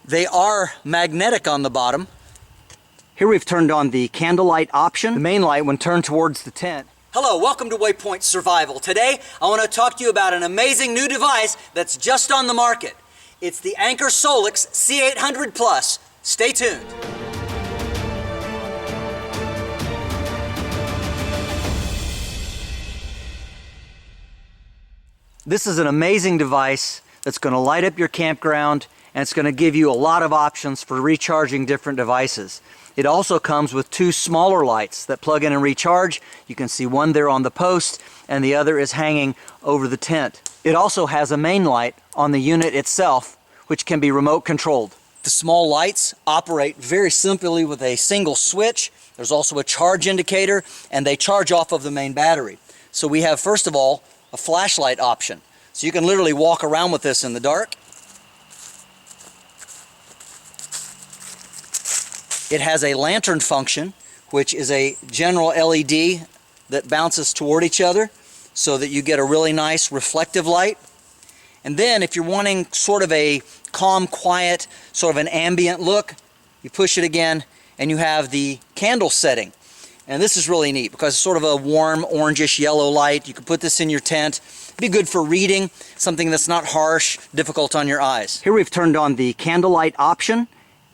They are magnetic on the bottom. Here we've turned on the candlelight option, the main light when turned towards the tent. Hello, welcome to Waypoint Survival. Today I want to talk to you about an amazing new device that's just on the market. It's the Anker SOLIX C800 Plus. Stay tuned. This is an amazing device that's going to light up your campground, and it's going to give you a lot of options for recharging different devices. It also comes with two smaller lights that plug in and recharge. You can see one there on the post and the other is hanging over the tent. It also has a main light on the unit itself, which can be remote controlled. The small lights operate very simply with a single switch. There's also a charge indicator, and they charge off of the main battery. So we have, first of all, a flashlight option. So you can literally walk around with this in the dark. It has a lantern function, which is a general LED that bounces toward each other so that you get a really nice reflective light. And then if you're wanting sort of a calm, quiet, sort of an ambient look, you push it again and you have the candle setting. And this is really neat because it's sort of a warm orangish yellow light. You can put this in your tent. It'd be good for reading, something that's not harsh, difficult on your eyes. Here we've turned on the candlelight option,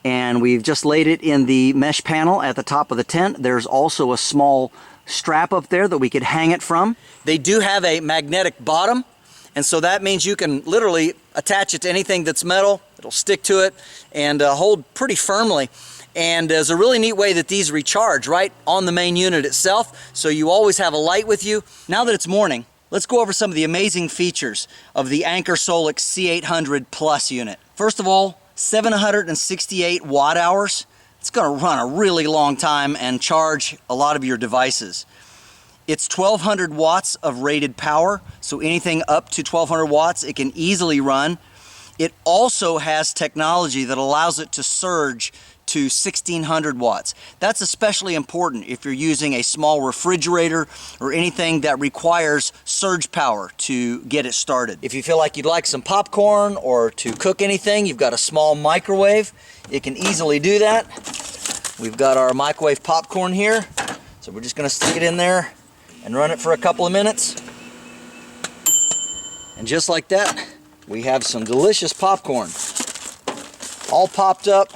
and we've just laid it in the mesh panel at the top of the tent. There's also a small strap up there that we could hang it from. They do have a magnetic bottom, and so that means you can literally attach it to anything that's metal. It'll stick to it and hold pretty firmly. And there's a really neat way that these recharge right on the main unit itself, so you always have a light with you. Now that it's morning, let's go over some of the amazing features of the Anker SOLIX C800 Plus unit. First of all, 768 watt hours. It's going to run a really long time and charge a lot of your devices. It's 1200 watts of rated power, so anything up to 1200 watts it can easily run. It also has technology that allows it to surge to 1600 watts. That's especially important if you're using a small refrigerator or anything that requires surge power to get it started. If you feel like you'd like some popcorn or to cook anything, you've got a small microwave. It can easily do that. We've got our microwave popcorn here, so we're just going to stick it in there and run it for a couple of minutes. And just like that, we have some delicious popcorn, all popped up,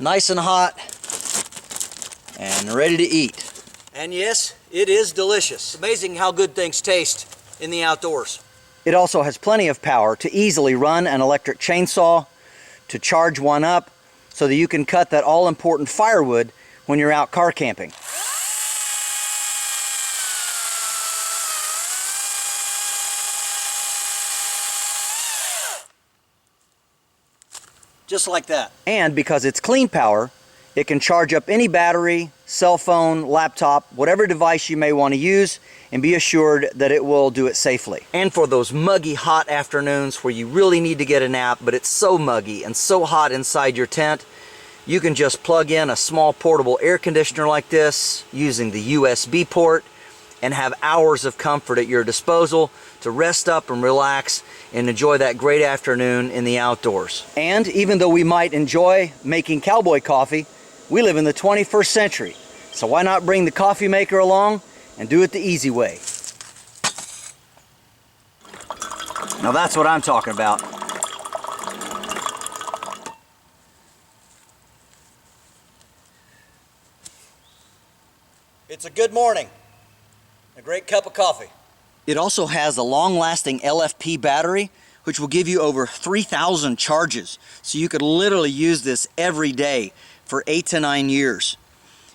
nice and hot, and ready to eat. And yes, it is delicious. Amazing how good things taste in the outdoors. It also has plenty of power to easily run an electric chainsaw, to charge one up, so that you can cut that all-important firewood when you're out car camping. Just like that. And because it's clean power, it can charge up any battery, cell phone, laptop, whatever device you may want to use, and be assured that it will do it safely. And for those muggy hot afternoons where you really need to get a nap, but it's so muggy and so hot inside your tent, you can just plug in a small portable air conditioner like this using the USB port and have hours of comfort at your disposal to rest up and relax and enjoy that great afternoon in the outdoors. And even though we might enjoy making cowboy coffee, we live in the 21st century. So why not bring the coffee maker along and do it the easy way? Now that's what I'm talking about. It's a good morning. A great cup of coffee. It also has a long-lasting LFP battery, which will give you over 3,000 charges. So you could literally use this every day for 8 to 9 years.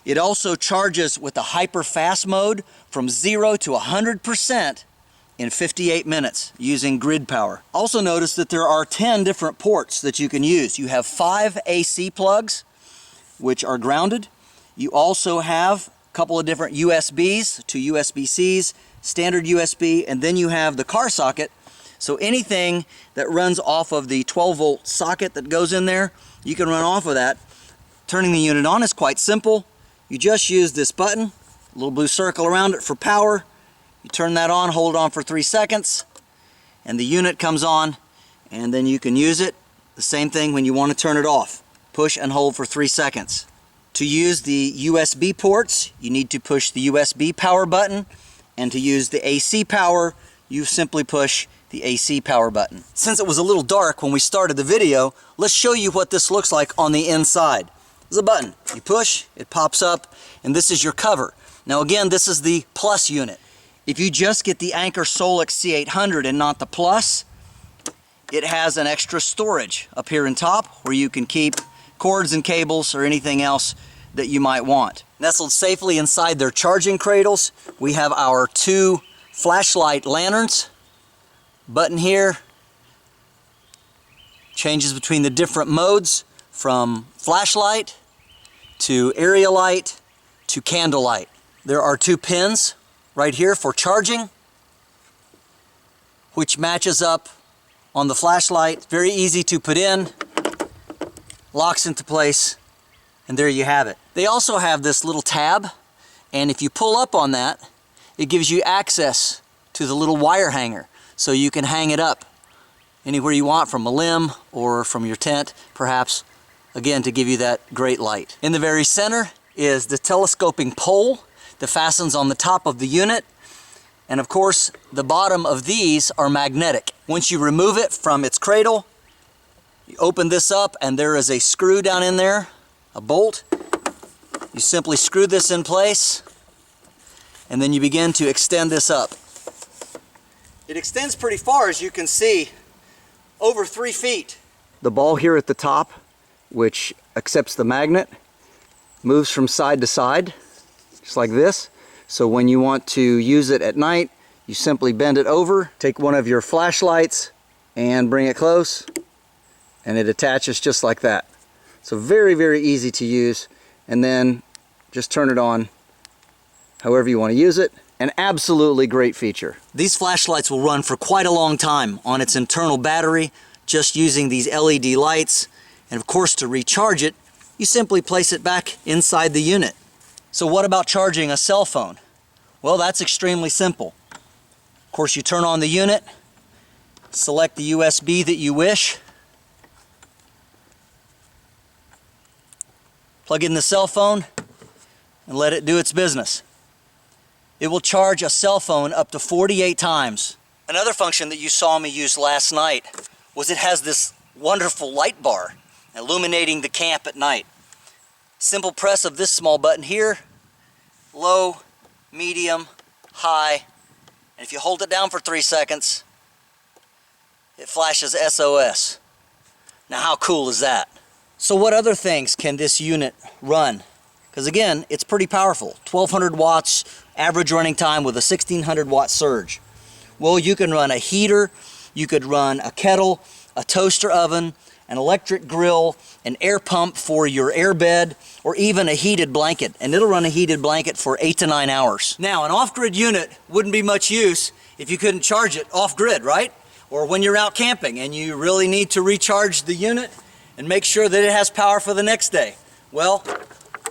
It also charges with the hyper-fast mode from 0 to 100% in 58 minutes using grid power. Also notice that there are 10 different ports that you can use. You have 5 AC plugs, which are grounded. You also have a couple of different USBs, 2 USB-Cs, standard USB, and then you have the car socket. So anything that runs off of the 12-volt socket that goes in there, you can run off of that. Turning the unit on is quite simple. You just use this button, a little blue circle around it for power. You turn that on, hold it on for 3 seconds, and the unit comes on, and then you can use it The same thing when you want to turn it off. Push and hold for 3 seconds. To use the USB ports, you need to push the USB power button, and to use the AC power, you simply push the AC power button. Since it was a little dark when we started the video, let's show you what this looks like on the inside. There's a button. You push, it pops up, and this is your cover. Now again, this is the Plus unit. If you just get the Anker SOLIX C800 and not the Plus, it has an extra storage up here in top where you can keep cords and cables or anything else that you might want. Nestled safely inside their charging cradles, we have our 2 flashlight lanterns. Button here changes between the different modes from flashlight to area light to candlelight. There are 2 pins right here for charging, which matches up on the flashlight. Very easy to put in, locks into place, and there you have it. They also have this little tab, and if you pull up on that, it gives you access to the little wire hanger, so you can hang it up anywhere you want from a limb or from your tent, perhaps, again, to give you that great light. In the very center is the telescoping pole that fastens on the top of the unit, and of course, the bottom of these are magnetic. Once you remove it from its cradle, you open this up and there is a screw down in there, a bolt. You simply screw this in place and then you begin to extend this up. It extends pretty far, as you can see, over 3 feet. The ball here at the top, which accepts the magnet, moves from side to side, just like this. So when you want to use it at night, you simply bend it over, take one of your flashlights and bring it close, and it attaches just like that. So very, very easy to use, and then just turn it on however you want to use it. An absolutely great feature. These flashlights will run for quite a long time on its internal battery, just using these LED lights. And of course, to recharge it, you simply place it back inside the unit. So what about charging a cell phone? Well, that's extremely simple. Of course, you turn on the unit, select the USB that you wish, plug in the cell phone, and let it do its business. It will charge a cell phone up to 48 times. Another function that you saw me use last night was it has this wonderful light bar illuminating the camp at night. Simple press of this small button here, low, medium, high, and if you hold it down for 3 seconds, it flashes SOS. Now how cool is that? So what other things can this unit run? Because again, it's pretty powerful. 1200 watts, average running time with a 1600 watt surge. Well, you can run a heater, you could run a kettle, a toaster oven, an electric grill, an air pump for your air bed, or even a heated blanket. And it'll run a heated blanket for 8 to 9 hours. Now, an off-grid unit wouldn't be much use if you couldn't charge it off-grid, right? Or when you're out camping and you really need to recharge the unit and make sure that it has power for the next day. Well,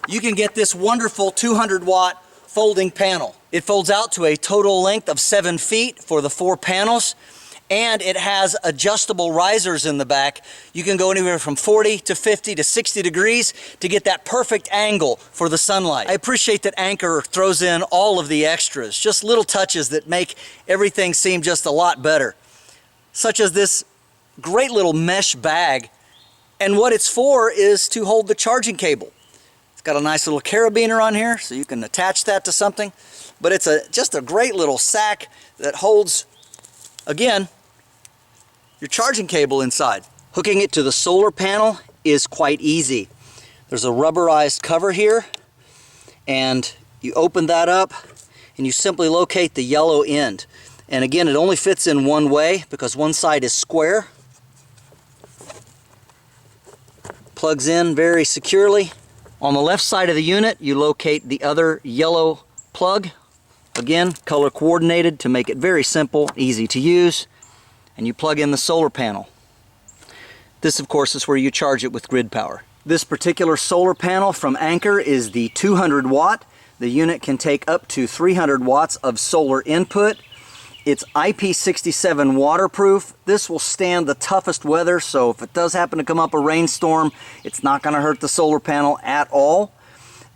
you can get this wonderful 200 watt folding panel. It folds out to a total length of 7 feet for the 4 panels, and it has adjustable risers in the back. You can go anywhere from 40 to 50 to 60 degrees to get that perfect angle for the sunlight. I appreciate that Anker throws in all of the extras, just little touches that make everything seem just a lot better. Such as this great little mesh bag, and what it's for is to hold the charging cable. It's got a nice little carabiner on here, so you can attach that to something. But it's just a great little sack that holds, again, your charging cable inside. Hooking it to the solar panel is quite easy. There's a rubberized cover here, and you open that up, and you simply locate the yellow end. And again, it only fits in one way because one side is square. Plugs in very securely. On the left side of the unit, you locate the other yellow plug. Again, color coordinated to make it very simple, easy to use. And you plug in the solar panel. This, of course, is where you charge it with grid power. This particular solar panel from Anker is the 200 watt. The unit can take up to 300 watts of solar input. It's IP67 waterproof. This will stand the toughest weather, so if it does happen to come up a rainstorm, it's not going to hurt the solar panel at all.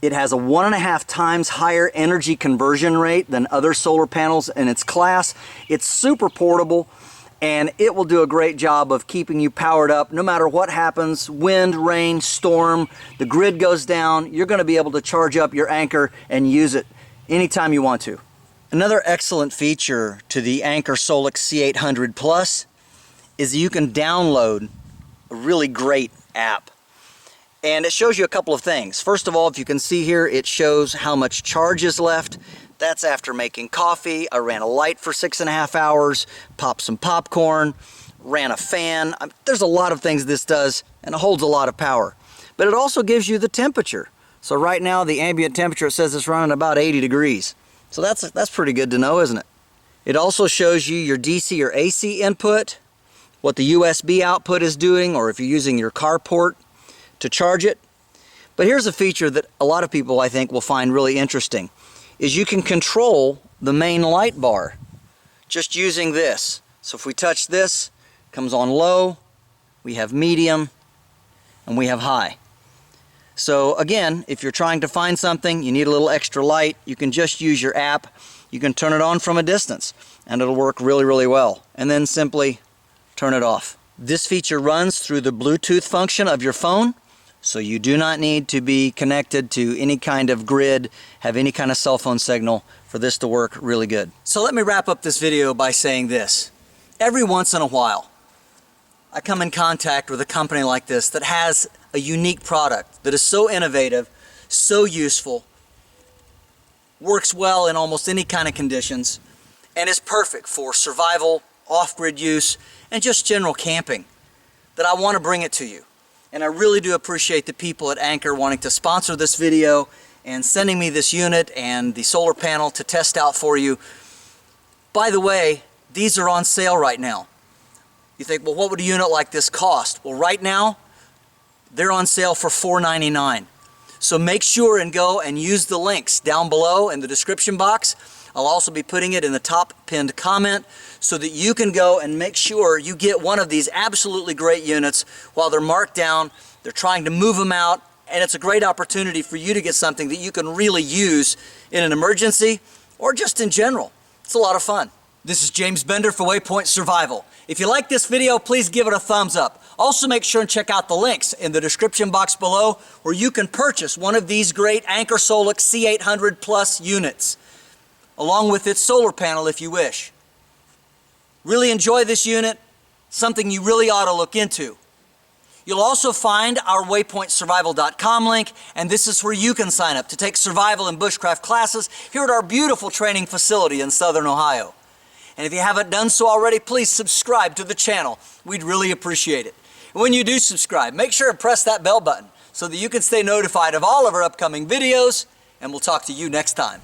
It has a 1.5 times higher energy conversion rate than other solar panels in its class. It's super portable, and it will do a great job of keeping you powered up no matter what happens, wind, rain, storm, the grid goes down. You're going to be able to charge up your Anker and use it anytime you want to. Another excellent feature to the Anker SOLIX C800 Plus is you can download a really great app. And it shows you a couple of things. First of all, if you can see here, it shows how much charge is left. That's after making coffee. I ran a light for 6.5 hours, popped some popcorn, ran a fan. There's a lot of things this does, and it holds a lot of power. But it also gives you the temperature. So right now, the ambient temperature, it says it's running about 80 degrees. So that's pretty good to know, isn't it? It also shows you your DC or AC input, what the USB output is doing, or if you're using your car port to charge it. But here's a feature that a lot of people, I think, will find really interesting, is you can control the main light bar just using this. So if we touch this, it comes on low, we have medium, and we have high. So again, if you're trying to find something, you need a little extra light, you can just use your app. You can turn it on from a distance, and it'll work really, really well. And then simply turn it off. This feature runs through the Bluetooth function of your phone, so you do not need to be connected to any kind of grid, have any kind of cell phone signal for this to work really good. So let me wrap up this video by saying this. Every once in a while, I come in contact with a company like this that has a unique product that is so innovative, so useful, works well in almost any kind of conditions, and is perfect for survival, off-grid use, and just general camping, that I want to bring it to you. And I really do appreciate the people at Anker wanting to sponsor this video and sending me this unit and the solar panel to test out for you. By the way, these are on sale right now. You think, well, what would a unit like this cost? Well, right now, they're on sale for $4.99. So make sure and go and use the links down below in the description box. I'll also be putting it in the top pinned comment so that you can go and make sure you get one of these absolutely great units while they're marked down. They're trying to move them out, and it's a great opportunity for you to get something that you can really use in an emergency or just in general. It's a lot of fun. This is James Bender for Waypoint Survival. If you like this video, please give it a thumbs up. Also make sure and check out the links in the description box below where you can purchase one of these great Anker SOLIX C800 Plus units, along with its solar panel if you wish. Really enjoy this unit, something you really ought to look into. You'll also find our waypointsurvival.com link, and this is where you can sign up to take survival and bushcraft classes here at our beautiful training facility in Southern Ohio. And if you haven't done so already, please subscribe to the channel. We'd really appreciate it. And when you do subscribe, make sure to press that bell button so that you can stay notified of all of our upcoming videos, and we'll talk to you next time.